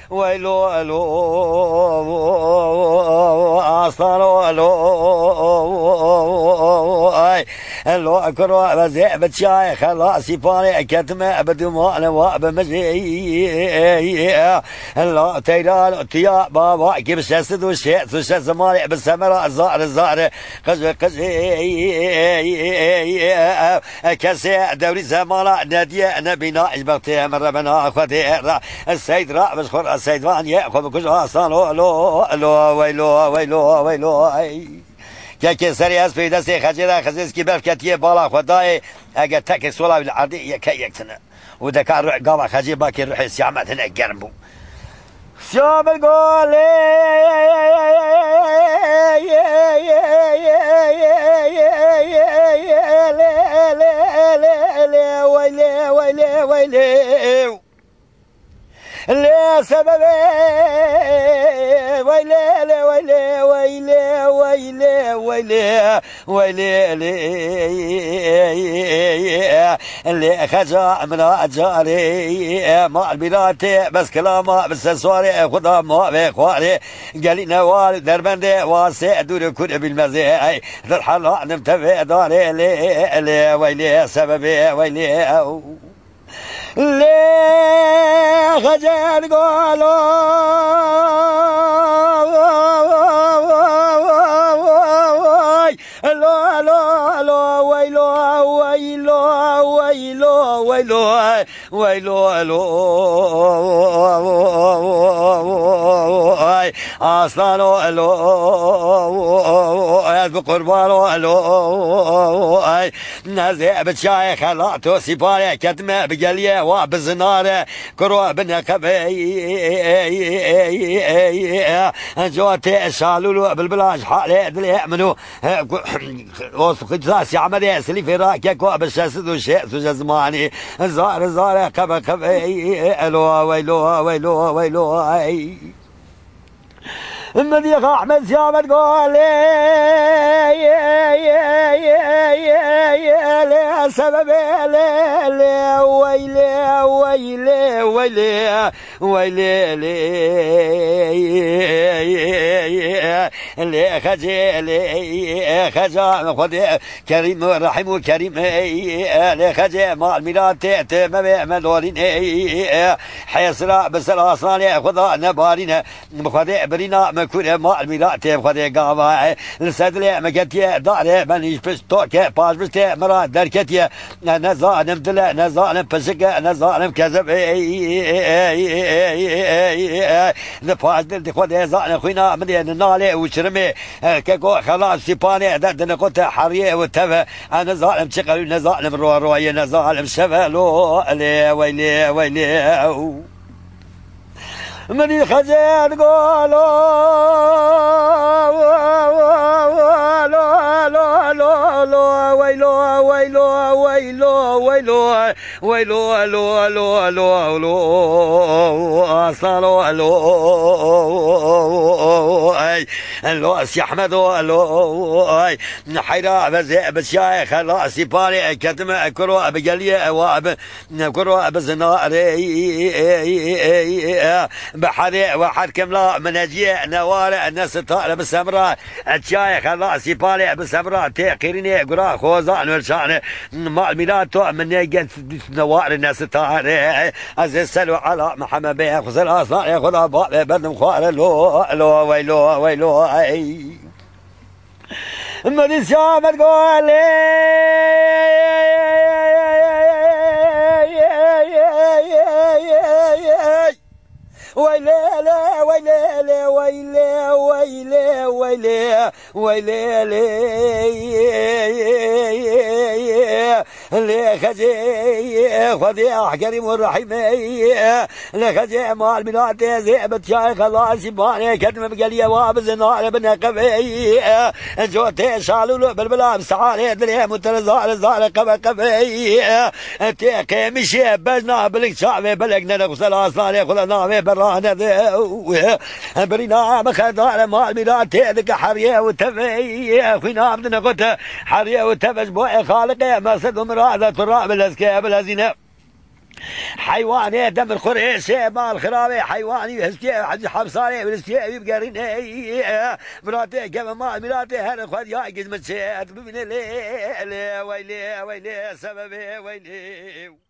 ويلو الو اصلا الو لو اكرو بزي بتشاي خلاص يفاني كتمه بدموع نواب مزي لا تيران تيا بابا كيف سسد وشيء سوش زماني بالسمرة الزهر قزوي كسي دوري زمانة نادية نبينا إجبرتي مرة بنا أخوتي السيد رأى بشخور السيد وان يأخذ كل أصلا لو ويلو که سری از پیدا سی خجیره خزیز کی برف کتیه بالا خدای اگر تک سولا بالعادی یک سنه و دکار روح قام خجی باکی روح سیامت هنه گرم بو سیام الگولی ويلي لا سبب ويلي اللي خجا من جاري مع البلاد بس كلامه بس سواري خدا ما بخواري قالي نوال دربندي واسع دور كل بالمزي الحلا نمتفي داري ويلي سببي ويلي ليه خجل قولوا ويلو اصلا الو بقربانو الو نزع بتشاي خلاطو سيباري كتمه بقليه وبزناره كرو بنكبي جوتي شالولو بالبلاش حالي دلي منو وسقط عمليه سليفي راككو بالشاسد وشيء زماني زار كبي الو ويلو المديخ احمد سيامت قال لي سبب ويلي لي خجا خذ كريم رحيم كريم لي خجا مع الميلاد تمام مدورين حيسرا بسرا صانع خذا نبارين خذ برينا مكونه مع الميلاد خذ قاما لسدلي مكتيه دار منيش بس توك باش بس مرا دركتيه نزانم دل نزانم بسك نزانم كذب نفاز دل خذ زان خوينا من نالي وشرمي كاكو خلاص سيباني دردن قلت حريه وتفه انا ظالم شغل نظالم رويه نظالم شفلو ويلي مني خجل قولوا ويلو صاروا الو سي احمد الو حيرا بشايخ خلاص يباري كتم كرو بقليه واب كرو بزناري بحري وحد كملا مناجيه نوار الناس طالب السمراء الشايخ خلاص يباري بالسمراء تقيرني قرا خوزان والشان مع الميلاد تو من يجت نوار الناس طالع عزيز سلو على محمد بيه خزل اصلا ياخذ ابا بدم خوار لو ويلو اي من شامت قول اللي خجي خذي كريم الرحيم اللي خجي مع الميلاد زي بتشايخ الله سبحانه كتم بقليه وابزنا بنقبي جوتي شالوا بالبلا مسعالي دري مترزال زال قبي تيقي مشي بجنا بلك شعبي بلقنا نغسل اصلاني خلنا برانا برينا مخدار مع الميلاد تيدك حريه وتفي فينا بدنا قلت حريه وتفج بوي خالقي ما صدهم راضة تراب الازكيه بالازينه حيواني دم الخريس مال خرابي حيواني هستي حبصاري والستي بقريني مراتي قبل ما مراتي هر خد يا قد متسيت من ويلي ويلي سببي ويلي